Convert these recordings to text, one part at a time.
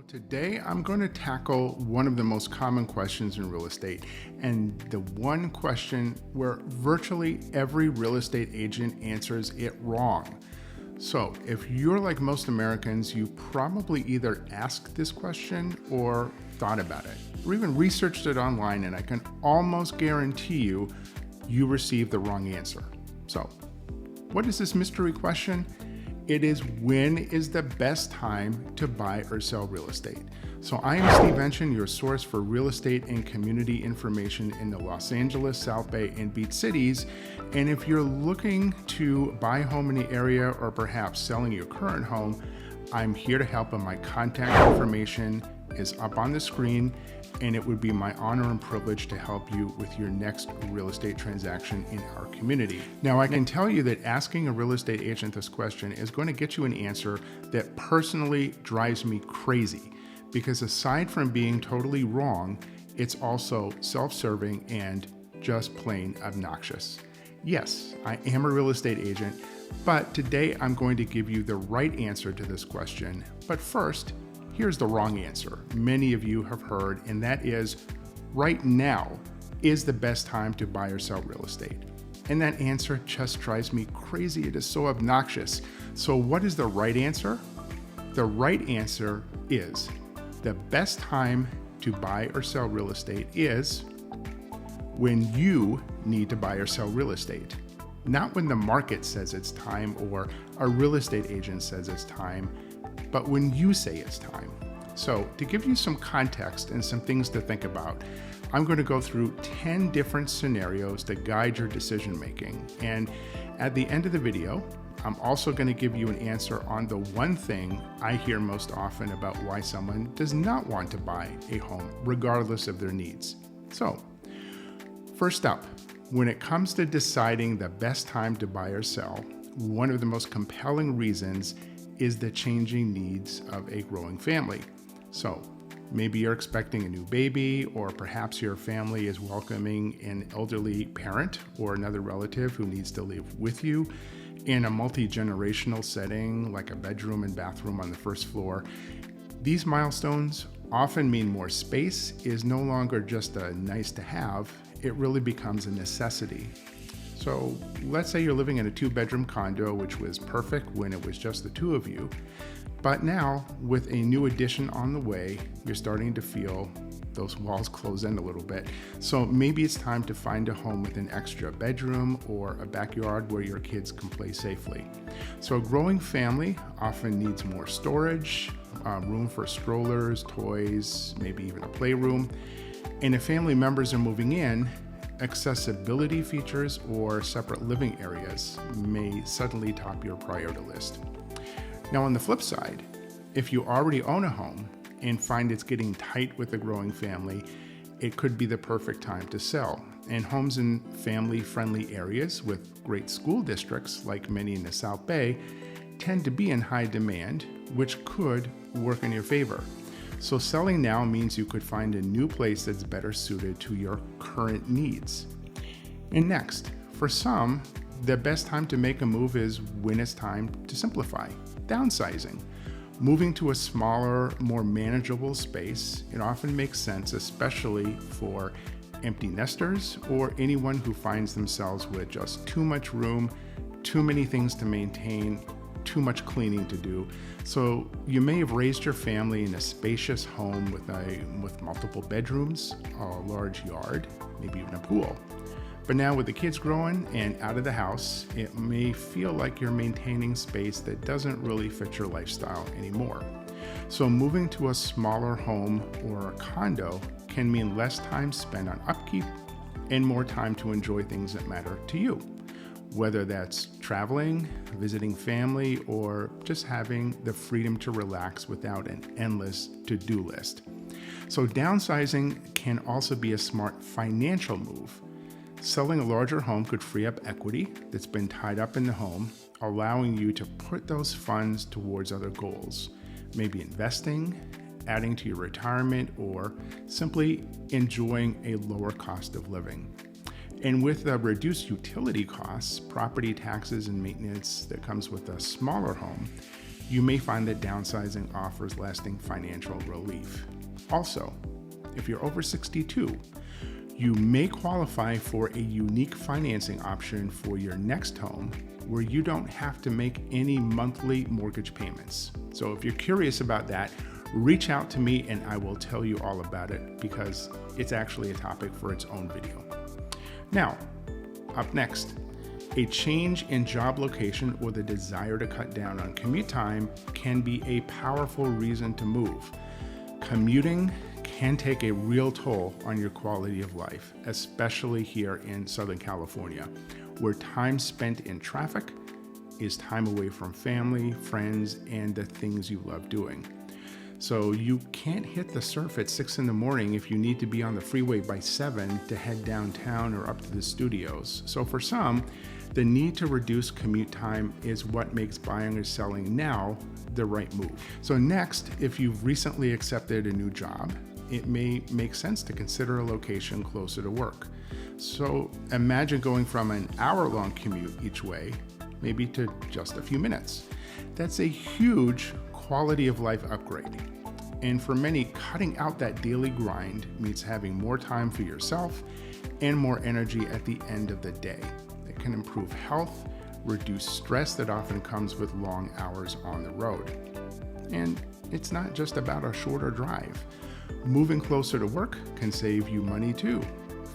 Today, I'm going to tackle one of the most common questions in real estate, and the one question where virtually every real estate agent answers it wrong. So, if you're like most Americans, you probably either asked this question or thought about it, or even researched it online, and I can almost guarantee you received the wrong answer. So, what is this mystery question? It is, when is the best time to buy or sell real estate? So I am Steve Enchin, your source for real estate and community information in the Los Angeles, South Bay, and Beach cities. And if you're looking to buy a home in the area or perhaps selling your current home, I'm here to help, and my contact information is up on the screen, and it would be my honor and privilege to help you with your next real estate transaction in our community. Now, I can tell you that asking a real estate agent this question is going to get you an answer that personally drives me crazy, because aside from being totally wrong, it's also self-serving and just plain obnoxious. Yes, I am a real estate agent, but today I'm going to give you the right answer to this question. But first, here's the wrong answer many of you have heard, and that is, right now is the best time to buy or sell real estate. And that answer just drives me crazy. It is so obnoxious. So what is the right answer? The right answer is, the best time to buy or sell real estate is when you need to buy or sell real estate. Not when the market says it's time or a real estate agent says it's time, but when you say it's time. So to give you some context and some things to think about, I'm going to go through 10 different scenarios to guide your decision making. And at the end of the video, I'm also going to give you an answer on the one thing I hear most often about why someone does not want to buy a home, regardless of their needs. So, first up, when it comes to deciding the best time to buy or sell, one of the most compelling reasons is the changing needs of a growing family. So maybe you're expecting a new baby, or perhaps your family is welcoming an elderly parent or another relative who needs to live with you in a multi-generational setting, like a bedroom and bathroom on the first floor. These milestones often mean more space is no longer just a nice to have, it really becomes a necessity. So let's say you're living in a 2-bedroom condo, which was perfect when it was just the two of you. But now, with a new addition on the way, you're starting to feel those walls close in a little bit. So maybe it's time to find a home with an extra bedroom or a backyard where your kids can play safely. So a growing family often needs more storage, room for strollers, toys, maybe even a playroom. And if family members are moving in, accessibility features or separate living areas may suddenly top your priority list. Now, on the flip side, if you already own a home and find it's getting tight with a growing family, it could be the perfect time to sell. And homes in family-friendly areas with great school districts, like many in the South Bay, tend to be in high demand, which could work in your favor. So selling now means you could find a new place that's better suited to your current needs. And next, for some, the best time to make a move is when it's time to simplify, downsizing. Moving to a smaller, more manageable space, it often makes sense, especially for empty nesters or anyone who finds themselves with just too much room, too many things to maintain, too much cleaning to do. So you may have raised your family in a spacious home with multiple bedrooms, a large yard, maybe even a pool. But now with the kids growing and out of the house, it may feel like you're maintaining space that doesn't really fit your lifestyle anymore. So moving to a smaller home or a condo can mean less time spent on upkeep and more time to enjoy things that matter to you, whether that's traveling, visiting family, or just having the freedom to relax without an endless to-do list. So downsizing can also be a smart financial move. Selling a larger home could free up equity that's been tied up in the home, allowing you to put those funds towards other goals, maybe investing, adding to your retirement, or simply enjoying a lower cost of living. And with the reduced utility costs, property taxes, and maintenance that comes with a smaller home, you may find that downsizing offers lasting financial relief. Also, if you're over 62, you may qualify for a unique financing option for your next home where you don't have to make any monthly mortgage payments. So if you're curious about that, reach out to me and I will tell you all about it because it's actually a topic for its own video. Now, up next, a change in job location or the desire to cut down on commute time can be a powerful reason to move. Commuting can take a real toll on your quality of life, especially here in Southern California, where time spent in traffic is time away from family, friends, and the things you love doing. So you can't hit the surf at 6 in the morning if you need to be on the freeway by 7 to head downtown or up to the studios. So for some, the need to reduce commute time is what makes buying or selling now the right move. So next, if you've recently accepted a new job, it may make sense to consider a location closer to work. So imagine going from an hour-long commute each way, maybe to just a few minutes. That's a huge quality of life upgrade. And for many, cutting out that daily grind means having more time for yourself and more energy at the end of the day. It can improve health, reduce stress that often comes with long hours on the road. And it's not just about a shorter drive. Moving closer to work can save you money too.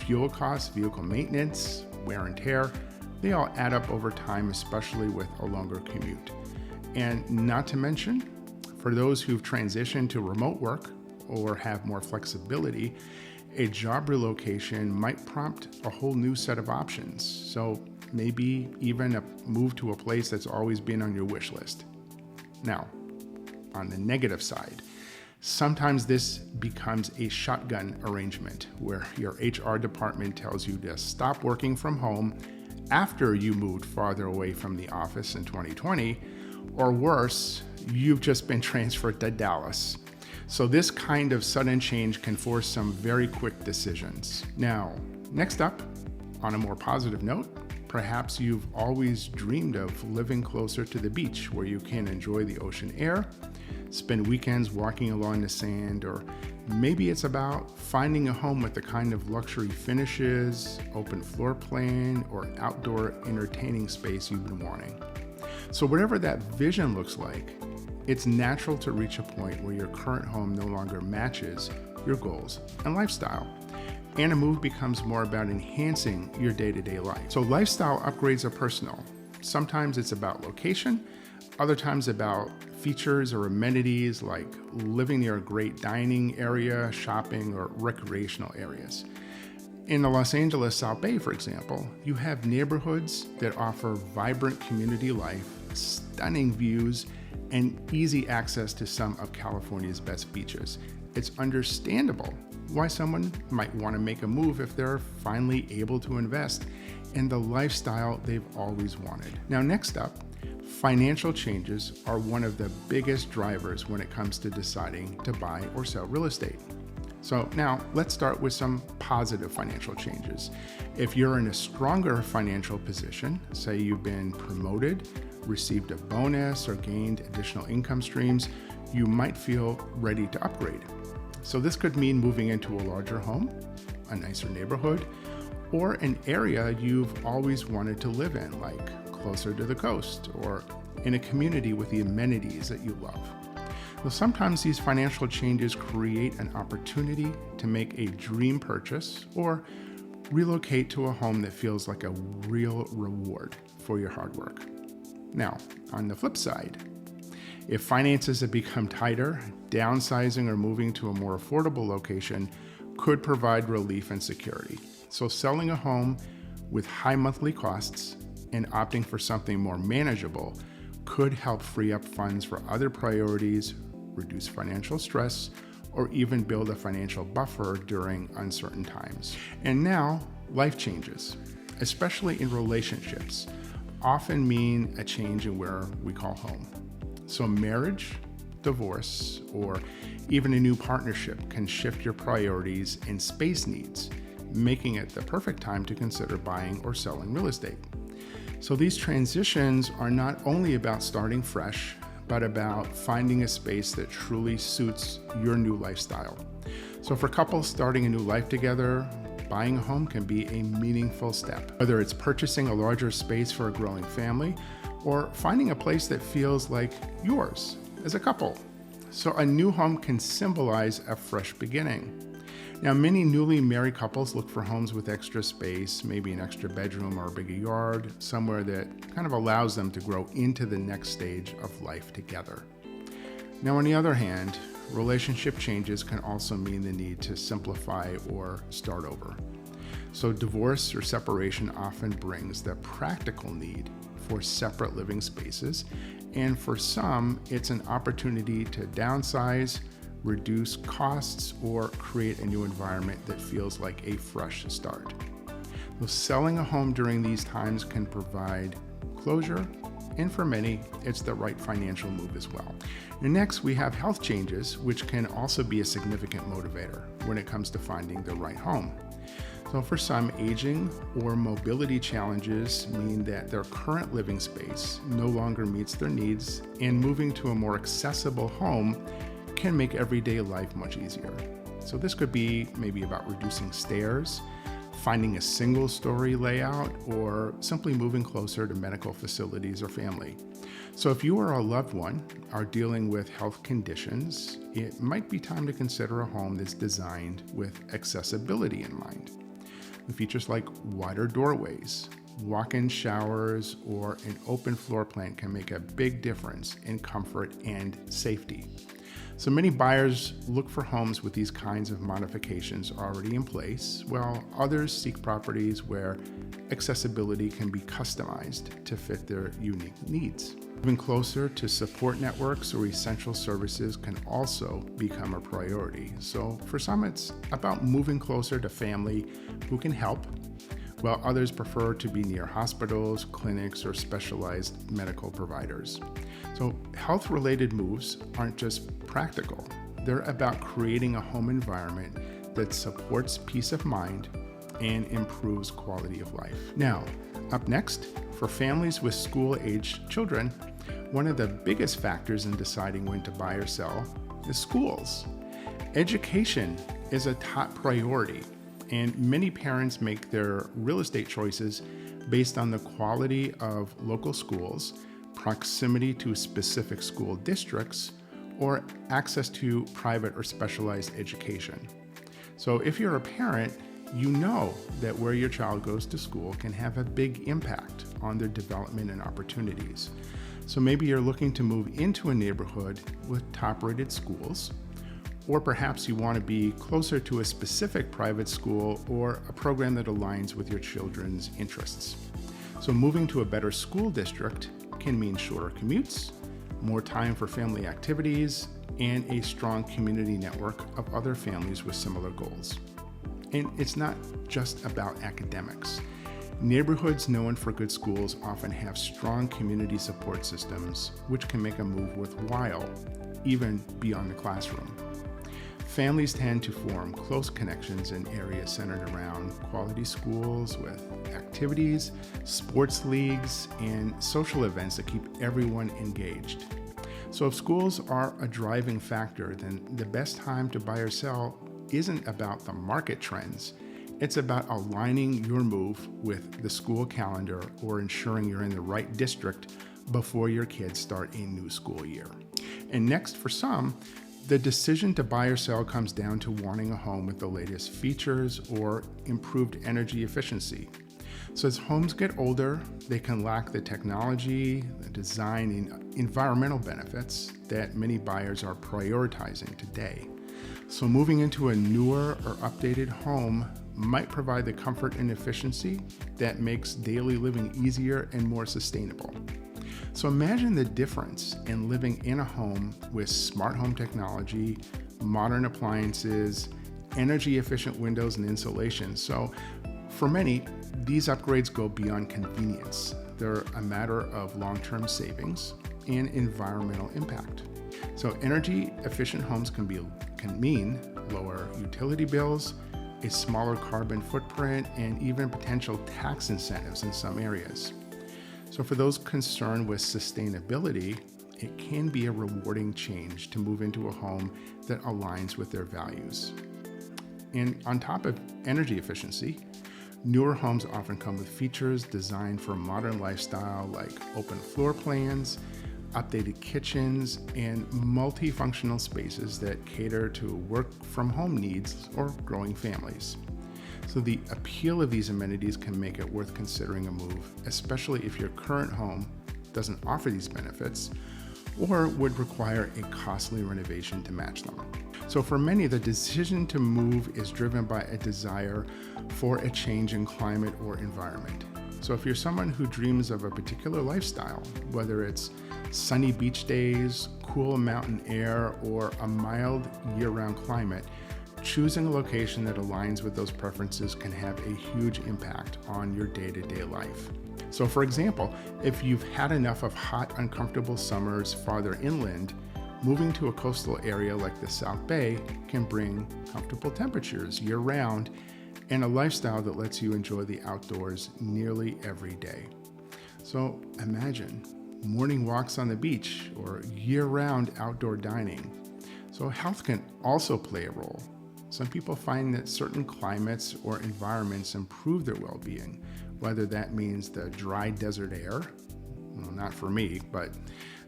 Fuel costs, vehicle maintenance, wear and tear, they all add up over time, especially with a longer commute. And not to mention, for those who've transitioned to remote work or have more flexibility, a job relocation might prompt a whole new set of options. So maybe even a move to a place that's always been on your wish list. Now, on the negative side, sometimes this becomes a shotgun arrangement where your HR department tells you to stop working from home after you moved farther away from the office in 2020, or worse, you've just been transferred to Dallas. So this kind of sudden change can force some very quick decisions. Now, next up, on a more positive note, perhaps you've always dreamed of living closer to the beach where you can enjoy the ocean air, spend weekends walking along the sand, or maybe it's about finding a home with the kind of luxury finishes, open floor plan, or outdoor entertaining space you've been wanting. So whatever that vision looks like, it's natural to reach a point where your current home no longer matches your goals and lifestyle, and a move becomes more about enhancing your day-to-day life. So lifestyle upgrades are personal. Sometimes it's about location, other times about features or amenities like living near a great dining area, shopping, or recreational areas. In the Los Angeles South Bay, for example, you have neighborhoods that offer vibrant community life, stunning views, and easy access to some of California's best beaches. It's understandable why someone might want to make a move if they're finally able to invest in the lifestyle they've always wanted. Now, next up, financial changes are one of the biggest drivers when it comes to deciding to buy or sell real estate. So now let's start with some positive financial changes. If you're in a stronger financial position, say you've been promoted, received a bonus, or gained additional income streams, you might feel ready to upgrade. So this could mean moving into a larger home, a nicer neighborhood, or an area you've always wanted to live in, like closer to the coast or in a community with the amenities that you love. Well, sometimes these financial changes create an opportunity to make a dream purchase or relocate to a home that feels like a real reward for your hard work. Now, on the flip side, if finances have become tighter, downsizing or moving to a more affordable location could provide relief and security. So selling a home with high monthly costs and opting for something more manageable could help free up funds for other priorities, reduce financial stress, or even build a financial buffer during uncertain times. And now, life changes, especially in relationships, often mean a change in where we call home. So marriage, divorce, or even a new partnership can shift your priorities and space needs, making it the perfect time to consider buying or selling real estate. So these transitions are not only about starting fresh, but about finding a space that truly suits your new lifestyle. So for couples starting a new life together, buying a home can be a meaningful step, whether it's purchasing a larger space for a growing family or finding a place that feels like yours as a couple. So a new home can symbolize a fresh beginning. Now, many newly married couples look for homes with extra space, maybe an extra bedroom or a bigger yard, somewhere that kind of allows them to grow into the next stage of life together. Now, on the other hand, relationship changes can also mean the need to simplify or start over. So divorce or separation often brings the practical need for separate living spaces, and for some, it's an opportunity to downsize, reduce costs, or create a new environment that feels like a fresh start. Well, selling a home during these times can provide closure, and for many, it's the right financial move as well. And next, we have health changes, which can also be a significant motivator when it comes to finding the right home. So for some, aging or mobility challenges mean that their current living space no longer meets their needs, and moving to a more accessible home can make everyday life much easier. So this could be maybe about reducing stairs, finding a single-story layout, or simply moving closer to medical facilities or family. So if you or a loved one are dealing with health conditions, it might be time to consider a home that's designed with accessibility in mind. The features like wider doorways, walk-in showers, or an open floor plan can make a big difference in comfort and safety. So many buyers look for homes with these kinds of modifications already in place, while others seek properties where accessibility can be customized to fit their unique needs. Moving closer to support networks or essential services can also become a priority. So for some, it's about moving closer to family who can help, while others prefer to be near hospitals, clinics, or specialized medical providers. So health-related moves aren't just practical. They're about creating a home environment that supports peace of mind and improves quality of life. Now, up next, for families with school-aged children, one of the biggest factors in deciding when to buy or sell is schools. Education is a top priority, and many parents make their real estate choices based on the quality of local schools, proximity to specific school districts, or access to private or specialized education. So if you're a parent, you know that where your child goes to school can have a big impact on their development and opportunities. So maybe you're looking to move into a neighborhood with top-rated schools, or perhaps you want to be closer to a specific private school or a program that aligns with your children's interests. So moving to a better school district can mean shorter commutes, more time for family activities, and a strong community network of other families with similar goals. And it's not just about academics. Neighborhoods known for good schools often have strong community support systems, which can make a move worthwhile, even beyond the classroom. Families tend to form close connections in areas centered around quality schools with activities, sports leagues, and social events that keep everyone engaged. So if schools are a driving factor, then the best time to buy or sell isn't about the market trends. It's about aligning your move with the school calendar or ensuring you're in the right district before your kids start a new school year. And next, for some, the decision to buy or sell comes down to wanting a home with the latest features or improved energy efficiency. So as homes get older, they can lack the technology, the design, and environmental benefits that many buyers are prioritizing today. So moving into a newer or updated home might provide the comfort and efficiency that makes daily living easier and more sustainable. So imagine the difference in living in a home with smart home technology, modern appliances, energy efficient windows and insulation. So for many, these upgrades go beyond convenience. They're a matter of long-term savings and environmental impact. So energy efficient homes can mean lower utility bills, a smaller carbon footprint, and even potential tax incentives in some areas. So for those concerned with sustainability, it can be a rewarding change to move into a home that aligns with their values. And on top of energy efficiency, newer homes often come with features designed for a modern lifestyle like open floor plans, updated kitchens, and multifunctional spaces that cater to work from home needs or growing families. So the appeal of these amenities can make it worth considering a move, especially if your current home doesn't offer these benefits or would require a costly renovation to match them. So for many, the decision to move is driven by a desire for a change in climate or environment. So if you're someone who dreams of a particular lifestyle, whether it's sunny beach days, cool mountain air, or a mild year-round climate, choosing a location that aligns with those preferences can have a huge impact on your day-to-day life. So for example, if you've had enough of hot, uncomfortable summers farther inland, moving to a coastal area like the South Bay can bring comfortable temperatures year-round and a lifestyle that lets you enjoy the outdoors nearly every day. So imagine morning walks on the beach or year-round outdoor dining. So health can also play a role. Some people find that certain climates or environments improve their well-being, whether that means the dry desert air, well, not for me, but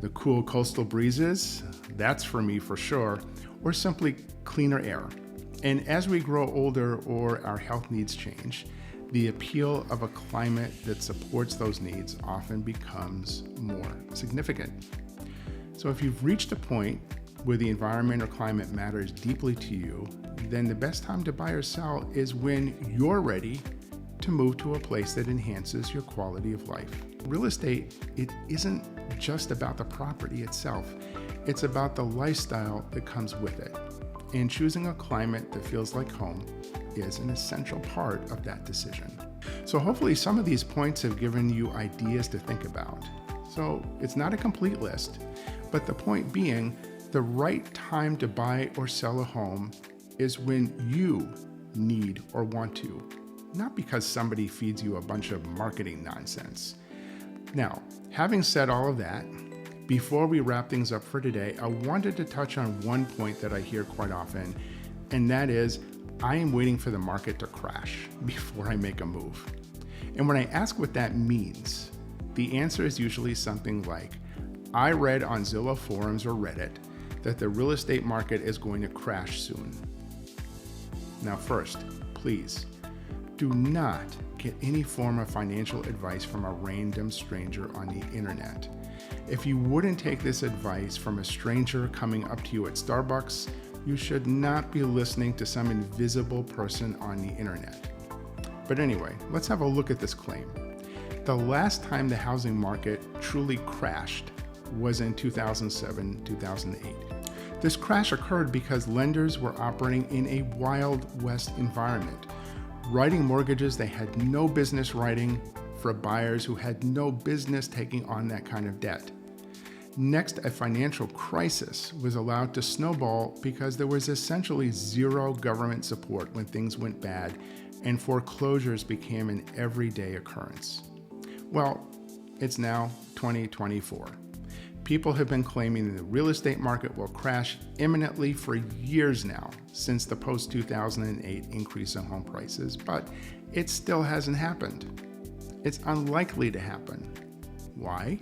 the cool coastal breezes, that's for me for sure, or simply cleaner air. And as we grow older or our health needs change, the appeal of a climate that supports those needs often becomes more significant. So if you've reached a point where the environment or climate matters deeply to you, then the best time to buy or sell is when you're ready to move to a place that enhances your quality of life. Real estate, it isn't just about the property itself. It's about the lifestyle that comes with it. And choosing a climate that feels like home is an essential part of that decision. So hopefully some of these points have given you ideas to think about. So it's not a complete list, but the point being, the right time to buy or sell a home is when you need or want to, not because somebody feeds you a bunch of marketing nonsense. Now, having said all of that, before we wrap things up for today, I wanted to touch on one point that I hear quite often, and that is, I am waiting for the market to crash before I make a move. And when I ask what that means, the answer is usually something like, I read on Zillow forums or Reddit that the real estate market is going to crash soon. Now first, please, do not get any form of financial advice from a random stranger on the internet. If you wouldn't take this advice from a stranger coming up to you at Starbucks, you should not be listening to some invisible person on the internet. But anyway, let's have a look at this claim. The last time the housing market truly crashed was in 2007-2008. This crash occurred because lenders were operating in a Wild West environment, writing mortgages they had no business writing for buyers who had no business taking on that kind of debt. Next, a financial crisis was allowed to snowball because there was essentially zero government support when things went bad and foreclosures became an everyday occurrence. Well, it's now 2024. People have been claiming the real estate market will crash imminently for years now, since the post-2008 increase in home prices, but it still hasn't happened. It's unlikely to happen. Why?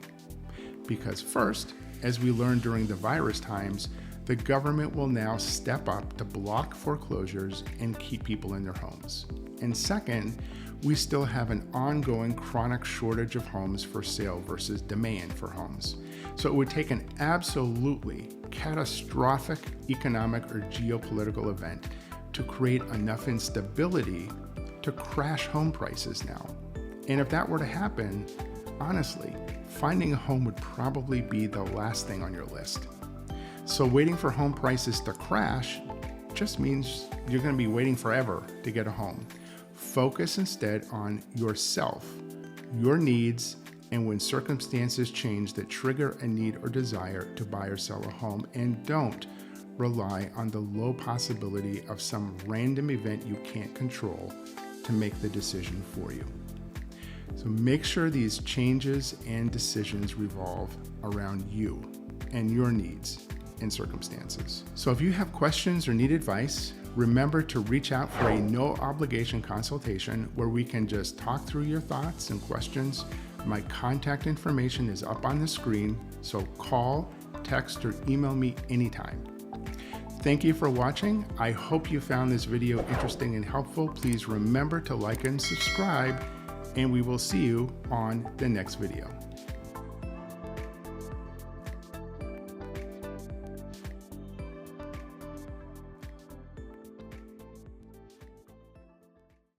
Because first, as we learned during the virus times, the government will now step up to block foreclosures and keep people in their homes. And second, we still have an ongoing chronic shortage of homes for sale versus demand for homes. So it would take an absolutely catastrophic economic or geopolitical event to create enough instability to crash home prices now. And if that were to happen, honestly, finding a home would probably be the last thing on your list. So waiting for home prices to crash just means you're going to be waiting forever to get a home. Focus instead on yourself, your needs, and when circumstances change that trigger a need or desire to buy or sell a home, and don't rely on the low possibility of some random event you can't control to make the decision for you. So make sure these changes and decisions revolve around you. and your needs and circumstances. So if you have questions or need advice, remember to reach out for a no obligation consultation where we can just talk through your thoughts and questions. My contact information is up on the screen, so call, text, or email me anytime. Thank you for watching. I hope you found this video interesting and helpful. Please remember to like and subscribe, and we will see you on the next video.